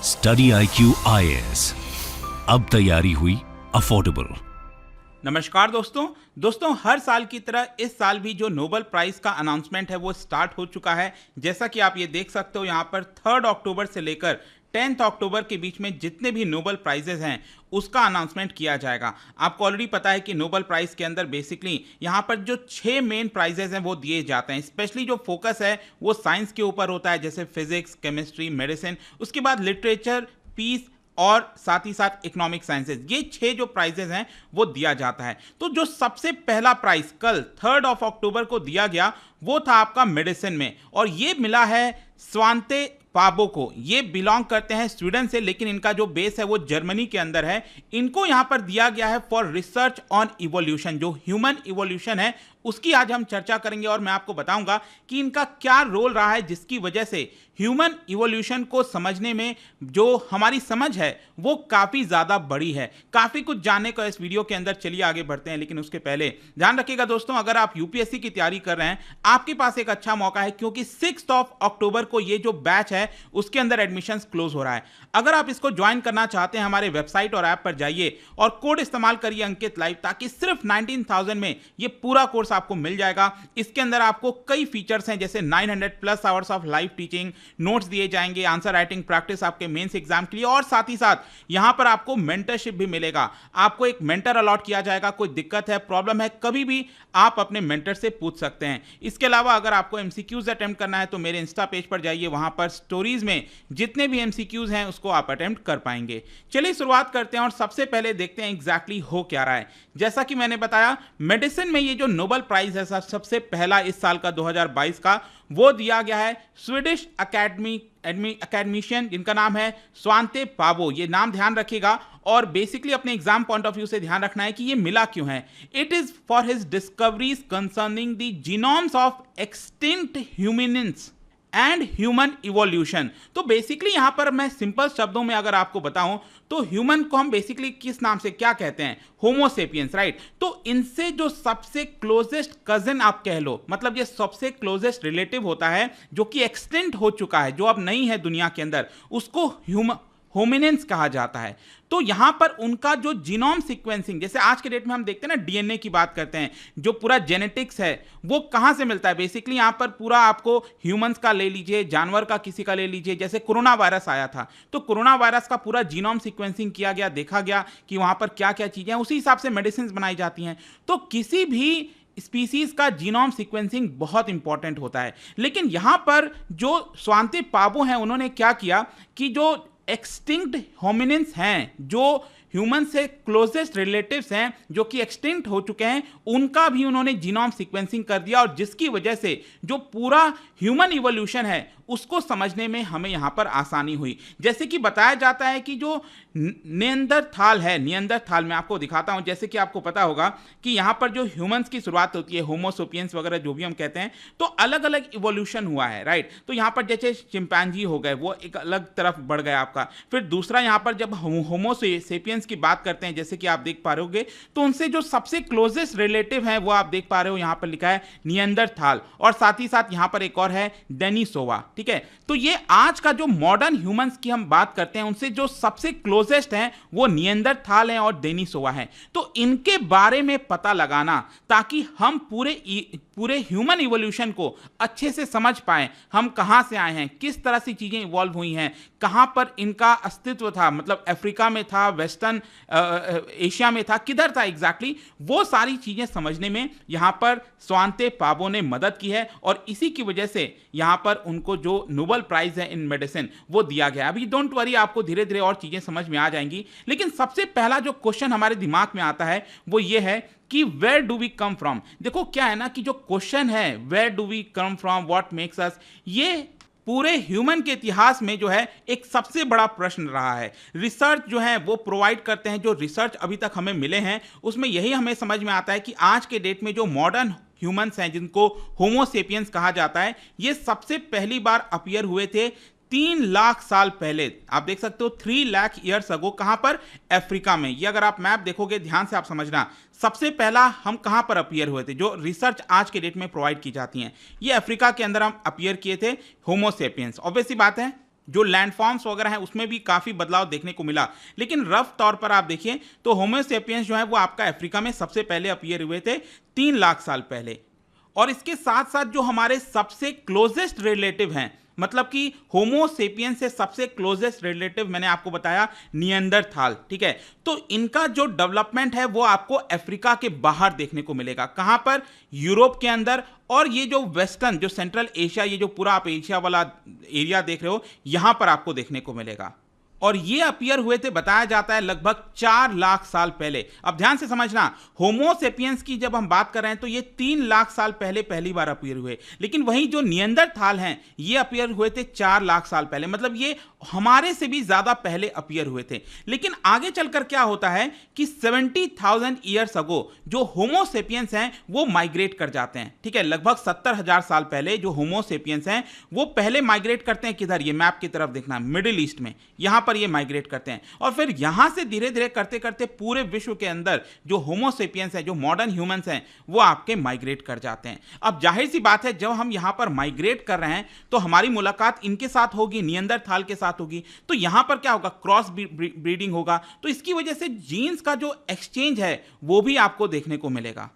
Study IQ IAS, अब तैयारी हुई अफोर्डेबल। नमस्कार दोस्तों हर साल की तरह इस साल भी जो नोबेल प्राइज का अनाउंसमेंट है वो स्टार्ट हो चुका है। जैसा कि आप ये देख सकते हो यहाँ पर 3 अक्टूबर से लेकर 10 अक्टूबर के बीच में जितने भी नोबेल प्राइजेस हैं उसका अनाउंसमेंट किया जाएगा। आपको ऑलरेडी पता है कि नोबेल प्राइज के अंदर बेसिकली यहाँ पर जो 6 मेन प्राइजेस हैं वो दिए जाते हैं। स्पेशली जो फोकस है वो साइंस के ऊपर होता है, जैसे फिजिक्स, केमिस्ट्री, मेडिसिन, उसके बाद लिटरेचर, पीस और साथ ही साथ इकोनॉमिक साइंसेज। ये 6 जो प्राइजेस हैं वो दिया जाता है। तो जो सबसे पहला प्राइज कल 3 अक्टूबर को दिया गया वो था आपका मेडिसिन में, और ये मिला है स्वांते पाबो को। ये बिलोंग करते हैं स्वीडन से, लेकिन इनका जो बेस है वो जर्मनी के अंदर है। इनको यहां पर दिया गया है फॉर रिसर्च ऑन इवोल्यूशन। जो ह्यूमन इवोल्यूशन है उसकी आज हम चर्चा करेंगे और मैं आपको बताऊंगा कि इनका क्या रोल रहा है, जिसकी वजह से ह्यूमन इवोल्यूशन को समझने में जो हमारी समझ है वो काफ़ी ज़्यादा बड़ी है। काफ़ी कुछ जानने को इस वीडियो के अंदर। चलिए आगे बढ़ते हैं, लेकिन उसके पहले ध्यान रखिएगा दोस्तों, अगर आप यूपीएससी की तैयारी कर रहे हैं आपके पास एक अच्छा मौका है, क्योंकि 6 अक्टूबर को ये जो बैच है उसके अंदर एडमिशंस क्लोज हो रहा है। अगर आप इसको ज्वाइन करना चाहते हैं हमारे वेबसाइट और ऐप पर जाइए और कोड इस्तेमाल करिए अंकित लाइव, ताकि सिर्फ 19,000 में ये पूरा कोर्स आपको मिल जाएगा। इसके अंदर आपको कई फीचर्स हैं, जैसे 900+ hours of live teaching, notes दिए जाएंगे, आंसर राइटिंग प्रैक्टिस आपके मेंस एग्जाम के लिए, और साथ ही साथ यहां पर आपको मेंटरशिप भी मिलेगा। आपको एक मेंटर अलॉट किया जाएगा। कोई दिक्कत है, प्रॉब्लम है, कभी भी आप अपने मेंटर से पूछ सकते हैं। इसके अलावा अगर आपको एमसीक्यूज अटेम्प्ट करना है तो मेरे इंस्टा पेज पर जाइए, वहां पर स्टोरीज में जितने भी एमसीक्यूज हैं उसको आप अटेम्प्ट कर पाएंगे। चलिए शुरुआत करते हैं और सबसे पहले देखते हैं एग्जैक्टली हो क्या रहा है। जैसा कि मैंने बताया, मेडिसिन में ये जो नोबेल प्राइज है सबसे पहला इस साल का 2022 का, वो दिया गया है स्वीडिश अकेडमिशियन जिनका नाम है स्वांते पाबो। ये नाम ध्यान रखिएगा और बेसिकली अपने एग्जाम पॉइंट ऑफ व्यू से ध्यान रखना है कि ये मिला क्यों है। It is for his discoveries concerning the genomes of extinct hominins and human evolution. तो बेसिकली यहां पर मैं सिंपल शब्दों में अगर आपको बताऊं तो ह्यूमन को हम बेसिकली किस नाम से क्या कहते हैं? Homo sapiens, right. तो इनसे जो सबसे क्लोजेस्ट कजिन आप कह लो, मतलब ये सबसे क्लोजेस्ट रिलेटिव होता है जो कि एक्सटेंट हो चुका है, जो अब नहीं है दुनिया के अंदर, उसको होमिनिन्स कहा जाता है। तो यहां पर उनका जो जीनोम सीक्वेंसिंग, जैसे आज के डेट में हम देखते हैं ना डीएनए की बात करते हैं, जो पूरा जेनेटिक्स है वो कहां से मिलता है? बेसिकली यहां पर पूरा आपको ह्यूमंस का ले लीजिए, जानवर का किसी का ले लीजिए। जैसे कोरोना वायरस आया था तो कोरोना वायरस का पूरा जीनोम सीक्वेंसिंग किया गया, देखा गया कि वहां पर क्या क्या चीजें हैं, उसी हिसाब से मेडिसिन बनाई जाती हैं। तो किसी भी स्पीसीज का जीनोम सीक्वेंसिंग बहुत इंपॉर्टेंट होता है। लेकिन यहां पर जो स्वांते पाबो हैं उन्होंने क्या किया कि जो एक्सटिंक्ट होमिनिन्स हैं, जो ह्यूमन से क्लोजेस्ट रिलेटिव्स हैं, जो कि एक्सटिंक्ट हो चुके हैं, उनका भी उन्होंने जीनोम सीक्वेंसिंग कर दिया, और जिसकी वजह से जो पूरा ह्यूमन इवोल्यूशन है उसको समझने में हमें यहाँ पर आसानी हुई। जैसे कि बताया जाता है कि जो नियंदरथाल है, नियंदरथाल मैं आपको दिखाता हूँ। जैसे कि आपको पता होगा कि यहाँ पर जो ह्यूमंस की शुरुआत होती है, होमोसोपियंस वगैरह जो भी हम कहते हैं, तो अलग अलग इवोल्यूशन हुआ है, राइट। तो यहाँ पर जैसे चिंपैंजी हो गए, वो एक अलग तरफ बढ़ गया आपका। फिर दूसरा यहाँ पर जब होमोसेपियंस की बात करते हैं, जैसे कि आप देख पा रहे होगे, तो उनसे जो सबसे क्लोजेस्ट रिलेटिव है वो आप देख पा रहे हो, यहाँ पर लिखा है नियंदरथाल, और साथ ही साथ यहाँ पर एक और है डेनिसोवा, ठीक है। तो ये आज का जो मॉडर्न ह्यूमंस की हम बात करते हैं उनसे जो सबसे क्लोजेस्ट हैं वो नियंदरथाल हैं और डेनिसोवा हैं। तो इनके बारे में पता लगाना ताकि हम पूरे ह्यूमन इवोल्यूशन को अच्छे से समझ पाएं, हम कहां से आए हैं, किस तरह से चीजें इवॉल्व हुई हैं, कहां पर इनका अस्तित्व था, मतलब अफ्रीका में था, वेस्टर्न एशिया में था, किधर था एग्जैक्टली, वो सारी चीजें समझने में यहां पर स्वांते पाबो ने मदद की है, और इसी की वजह से यहां पर उनको जो नोबेल प्राइज है इन मेडिसिन वो दिया गया। अभी डोंट वरी, आपको धीरे धीरे और चीजें समझ में आ जाएंगी। लेकिन सबसे पहला जो क्वेश्चन हमारे दिमाग में आता है वो ये है कि where do we come from. देखो क्या है ना कि जो क्वेश्चन है where do we come from, what makes us, ये पूरे ह्यूमन के इतिहास में जो है एक सबसे बड़ा प्रश्न रहा है। रिसर्च जो है वो प्रोवाइड करते हैं, जो रिसर्च अभी तक हमें मिले हैं उसमें यही हमें समझ में आता है कि आज के डेट में जो मॉडर्न ह्यूमंस हैं, जिनको होमोसेपियंस कहा जाता है, ये सबसे पहली बार अपीयर हुए थे 3 लाख साल पहले। आप देख सकते हो 3 लाख ईयर्स अगो। कहां पर? अफ्रीका में। ये अगर आप मैप देखोगे ध्यान से आप समझना, सबसे पहला हम कहां पर अपीयर हुए थे, जो रिसर्च आज के डेट में प्रोवाइड की जाती हैं, ये अफ्रीका के अंदर हम अपीयर किए थे होमोसेपियंस। ऑब्वियस सी बात है जो लैंडफॉर्म्स वगैरह हैं उसमें भी काफ़ी बदलाव देखने को मिला, लेकिन रफ तौर पर आप देखिए तो होमो सेपियंस जो है वो आपका अफ्रीका में सबसे पहले अपीयर हुए थे 3 लाख साल पहले। और इसके साथ साथ जो हमारे सबसे क्लोजेस्ट रिलेटिव हैं, मतलब कि होमो सेपियंस से सबसे क्लोजेस्ट रिलेटिव मैंने आपको बताया निएंडरथाल, ठीक है। तो इनका जो डेवलपमेंट है वो आपको अफ्रीका के बाहर देखने को मिलेगा। कहां पर? यूरोप के अंदर, और ये जो वेस्टर्न, जो सेंट्रल एशिया, ये जो पूरा आप एशिया वाला एरिया देख रहे हो, यहां पर आपको देखने को मिलेगा। और ये अपीयर हुए थे बताया जाता है लगभग 4 लाख साल पहले। अब ध्यान से समझना, होमो सेपियंस की जब हम बात कर रहे हैं तो ये 3 लाख साल पहले पहली बार अपीयर हुए, लेकिन वहीं जो निएंडरथाल हैं ये अपीयर हुए थे 4 लाख साल पहले, मतलब ये हमारे से भी ज्यादा पहले अपीयर हुए थे। लेकिन आगे चलकर क्या होता है कि 70,000 ईयर्स अगो जो होमो सेपियंस हैं वो माइग्रेट कर जाते हैं, ठीक है। लगभग 70,000 साल पहले जो होमो सेपियंस हैं वो पहले माइग्रेट करते हैं किधर? ये मैप की तरफ देखना, मिडिल ईस्ट में, यहां पर ये माइग्रेट करते हैं। और फिर यहां से धीरे धीरे करते करते पूरे विश्व के अंदर जो होमो सेपियंस है, जो मॉडर्न ह्यूमंस हैं, वो आपके माइग्रेट कर जाते हैं। अब जाहिर सी बात है जब हम यहां पर माइग्रेट कर रहे हैं तो हमारी मुलाकात इनके साथ होगी, निएंडरथाल के साथ होगी। तो यहां पर क्या होगा? क्रॉस ब्रीडिंग होगा। तो इसकी वजह से जीन्स का जो एक्सचेंज है वो भी आपको देखने को मिलेगा।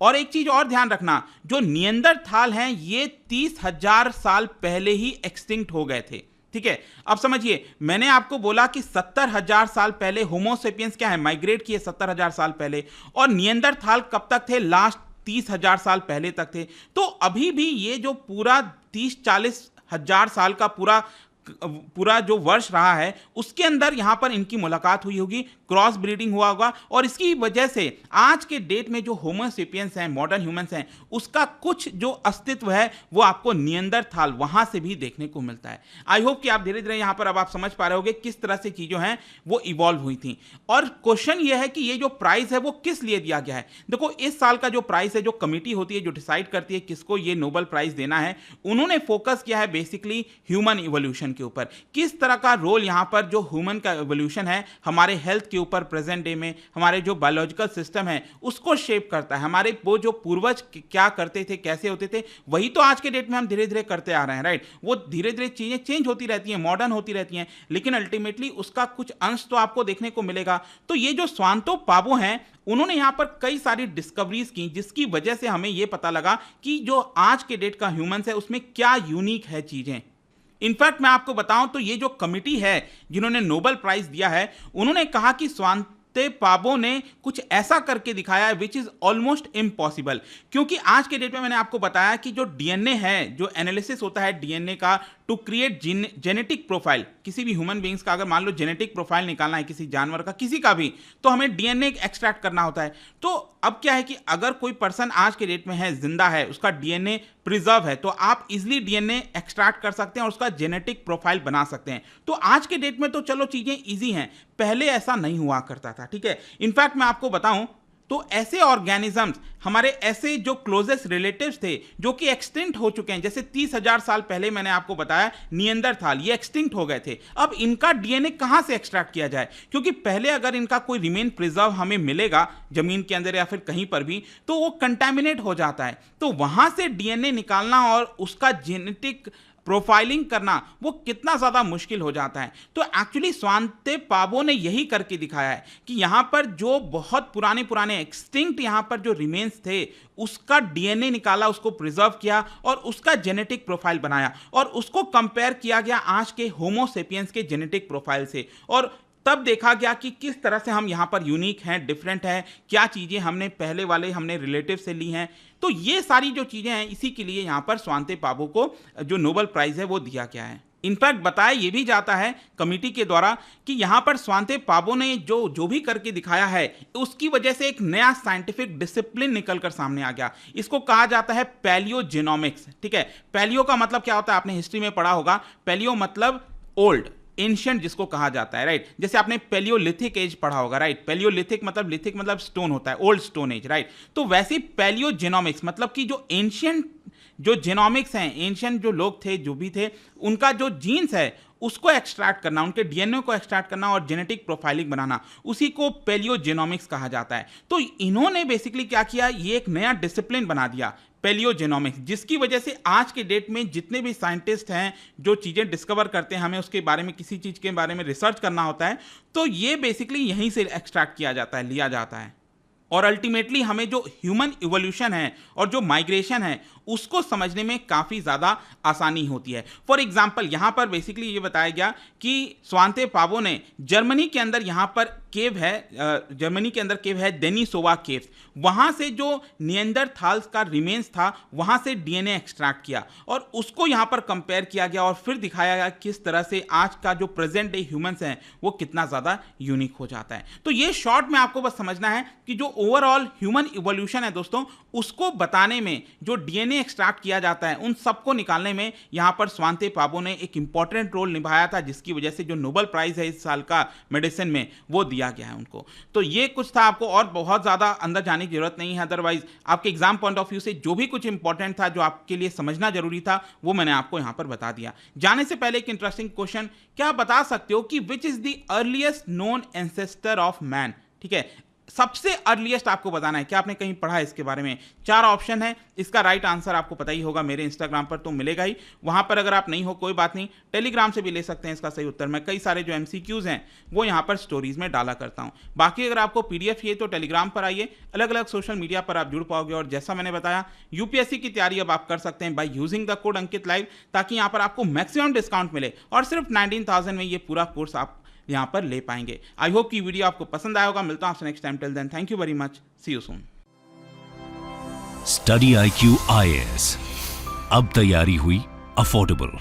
और एक चीज और ध्यान रखना, जो निएंडरथाल हैं ये 30,000 साल पहले ही एक्सटिंक्ट हो गए थे, ठीक है। अब समझिए, मैंने आपको बोला कि 70,000 साल पहले होमो सेपियंस क्या है? माइग्रेट किए 70,000 साल पहले। और निएंडरथाल कब तक थे? लास्ट 30,000 साल पहले तक थे। तो अभी भी ये जो पूरा 30-40 हजार साल का पूरा जो वर्ष रहा है उसके अंदर यहां पर इनकी मुलाकात हुई होगी, क्रॉस ब्रीडिंग हुआ होगा, और इसकी वजह से आज के डेट में जो होमो सेपियंस हैं, मॉडर्न ह्यूमंस हैं, उसका कुछ जो अस्तित्व है वो आपको निएंडरथाल वहां से भी देखने को मिलता है। आई होप कि आप धीरे धीरे यहां पर अब आप समझ पा रहे होगे किस तरह से चीजें हैं वो इवॉल्व हुई थी। और क्वेश्चन ये है कि ये जो प्राइज है वो किस लिए दिया गया है। देखो, इस साल का जो प्राइज है, जो कमिटी होती है जो डिसाइड करती है किसको ये नोबेल प्राइज देना है, उन्होंने फोकस किया है बेसिकली ह्यूमन इवोल्यूशन के ऊपर। किस तरह का रोल यहां पर जो ह्यूमन का इवोल्यूशन है हमारे हेल्थ के ऊपर प्रेजेंट डे में, हमारे जो बायोलॉजिकल सिस्टम है उसको शेप करता है। हमारे वो जो पूर्वज क्या करते थे, कैसे होते थे, वही तो आज के डेट में हम धीरे धीरे करते आ रहे हैं, राइट। वो धीरे धीरे चीजें चेंज होती रहती हैं, मॉडर्न होती रहती हैं, लेकिन अल्टीमेटली उसका कुछ अंश तो आपको देखने को मिलेगा। तो ये जो स्वांतो पावो हैं, उन्होंने यहां पर कई सारी डिस्कवरीज की जिसकी वजह से हमें यह पता लगा कि जो आज के डेट का ह्यूमंस है उसमें क्या यूनिक है चीजें। इनफैक्ट मैं आपको बताऊं तो ये जो कमिटी है जिन्होंने नोबेल प्राइज दिया है, उन्होंने कहा कि स्वांते पावो ने कुछ ऐसा करके दिखाया है विच इज ऑलमोस्ट इम्पॉसिबल। क्योंकि आज के डेट में मैंने आपको बताया कि जो डीएनए है, जो एनालिसिस होता है डीएनए का टू क्रिएट जेनेटिक प्रोफाइल, किसी भी ह्यूमन बींग्स का अगर मान लो जेनेटिक प्रोफाइल निकालना है, किसी जानवर का, किसी का भी, तो हमें डीएनए एक्सट्रैक्ट करना होता है। तो अब क्या है कि अगर कोई पर्सन आज के डेट में है, जिंदा है, उसका डीएनए प्रिजर्व है, तो आप इजिली डीएनए एक्सट्रैक्ट कर सकते हैं और उसका जेनेटिक प्रोफाइल बना सकते हैं। तो आज के डेट में तो चलो चीजें इजी हैं, पहले ऐसा नहीं हुआ करता था, ठीक है। इनफैक्ट मैं आपको बताऊं तो ऐसे ऑर्गेनिजम्स, हमारे ऐसे जो क्लोजेस्ट रिलेटिव्स थे जो कि एक्सटिंक्ट हो चुके हैं, जैसे 30,000 साल पहले मैंने आपको बताया निएंडरथाल, ये एक्सटिंक्ट हो गए थे। अब इनका डीएनए कहां से एक्सट्रैक्ट किया जाए, क्योंकि पहले अगर इनका कोई रिमेन प्रिजर्व हमें मिलेगा जमीन के अंदर या फिर कहीं पर भी, तो वो कंटामिनेट हो जाता है। तो वहां से डीएनए निकालना और उसका जेनेटिक प्रोफाइलिंग करना वो कितना ज्यादा मुश्किल हो जाता है। तो एक्चुअली स्वांते पावो ने यही करके दिखाया है कि यहां पर जो बहुत पुराने एक्सटिंक्ट यहां पर जो रिमेन्स थे उसका डीएनए निकाला, उसको प्रिजर्व किया और उसका जेनेटिक प्रोफाइल बनाया, और उसको कंपेयर किया गया आज के होमो सेपियंस के जेनेटिक प्रोफाइल से। और तब देखा गया कि किस तरह से हम यहां पर यूनिक हैं, डिफरेंट हैं, क्या चीजें हमने पहले वाले हमने रिलेटिव से ली हैं। तो ये सारी जो चीजें हैं, इसी के लिए यहां पर स्वांते पावो को जो नोबेल प्राइज है वो दिया गया है। इनफैक्ट बताया ये भी जाता है कमिटी के द्वारा कि यहां पर स्वांते पावो ने जो भी करके दिखाया है उसकी वजह से एक नया साइंटिफिक डिसिप्लिन निकलकर सामने आ गया। इसको कहा जाता है पैलियोजेनोमिक्स, ठीक है। पैलियो का मतलब क्या होता है, आपने हिस्ट्री में पढ़ा होगा। पैलियो मतलब ओल्ड, एंशिएंट जिसको कहा जाता है, राइट। जैसे आपने पैलियोलिथिक एज पढ़ा होगा, राइट। पैलियोलिथिक मतलब स्टोन होता है, ओल्ड स्टोन एज, राइट। तो वैसे पैलियोजेनोमिक्स मतलब कि जो एंशिएंट जो जेनोमिक्स हैं, एंशिएंट जो लोग थे, जो भी थे, उनका जो जीन्स है उसको एक्सट्रैक्ट करना, उनके डीएनए को एक्सट्रैक्ट करना और जेनेटिक प्रोफाइलिंग बनाना, उसी को पैलियोजेनोमिक्स कहा जाता है। तो इन्होंने बेसिकली क्या किया, ये एक नया डिसिप्लिन बना दिया पैलियोजेनोमिक्स, जिसकी वजह से आज के डेट में जितने भी साइंटिस्ट हैं जो चीज़ें डिस्कवर करते हैं, हमें उसके बारे में किसी चीज़ के बारे में रिसर्च करना होता है, तो ये बेसिकली यहीं से एक्सट्रैक्ट किया जाता है, लिया जाता है। और अल्टीमेटली हमें जो ह्यूमन इवोल्यूशन है और जो माइग्रेशन है उसको समझने में काफ़ी ज़्यादा आसानी होती है। फॉर एग्जाम्पल यहाँ पर बेसिकली ये बताया गया कि स्वांते पावो ने जर्मनी के अंदर यहाँ पर केव है, जर्मनी के अंदर केव है डेनिसोवा केव्स, वहाँ से जो निएंडरथाल्स का रिमेन्स था वहाँ से डीएनए एक्सट्रैक्ट किया और उसको यहाँ पर कंपेयर किया गया और फिर दिखाया गया किस तरह से आज का जो प्रेजेंट डे ह्यूमंस हैं वो कितना ज़्यादा यूनिक हो जाता है। तो ये शॉर्ट में आपको बस समझना है कि जो ओवरऑल ह्यूमन इवोल्यूशन है दोस्तों, उसको बताने में जो डीएनए एक्सट्रैक्ट किया जाता है उन सबको निकालने में यहाँ पर स्वांते पावो ने एक इंपॉर्टेंट रोल निभाया था, जिसकी वजह से जो नोबेल प्राइज है इस साल का मेडिसिन में वो दिया गया है उनको। तो ये कुछ था, आपको और बहुत ज़्यादा अंदर जाने की जरूरत नहीं है, अदरवाइज आपके एग्जाम पॉइंट ऑफ व्यू से जो भी कुछ इंपॉर्टेंट था, जो आपके लिए समझना जरूरी था, वो मैंने आपको यहाँ पर बता दिया। जाने से पहले एक इंटरेस्टिंग क्वेश्चन, क्या आप बता सकते हो कि which is the earliest known ancestor of man? ठीक है, सबसे अर्लीस्ट आपको बताना है। क्या आपने कहीं पढ़ा है इसके बारे में? 4 ऑप्शन है, इसका राइट आंसर आपको पता ही होगा, मेरे इंस्टाग्राम पर तो मिलेगा ही, वहां पर अगर आप नहीं हो कोई बात नहीं, टेलीग्राम से भी ले सकते हैं इसका सही उत्तर। मैं कई सारे जो एमसीक्यूज हैं वो यहाँ पर स्टोरीज में डाला करता हूँ। बाकी अगर आपको पीडीएफ चाहिए तो टेलीग्राम पर आइए, अलग अलग सोशल मीडिया पर आप जुड़ पाओगे। और जैसा मैंने बताया, यूपीएससी की तैयारी अब आप कर सकते हैं by using the code Ankit live, ताकि यहाँ पर आपको मैक्सिमम डिस्काउंट मिले और सिर्फ 19,000 में ये पूरा कोर्स आप यहाँ पर ले पाएंगे। आई होप कि वीडियो आपको पसंद आया होगा। मिलता हूँ आपसे next time, till then thank you very much, see you soon. Study IQ IAS, अब तैयारी हुई अफोर्डेबल।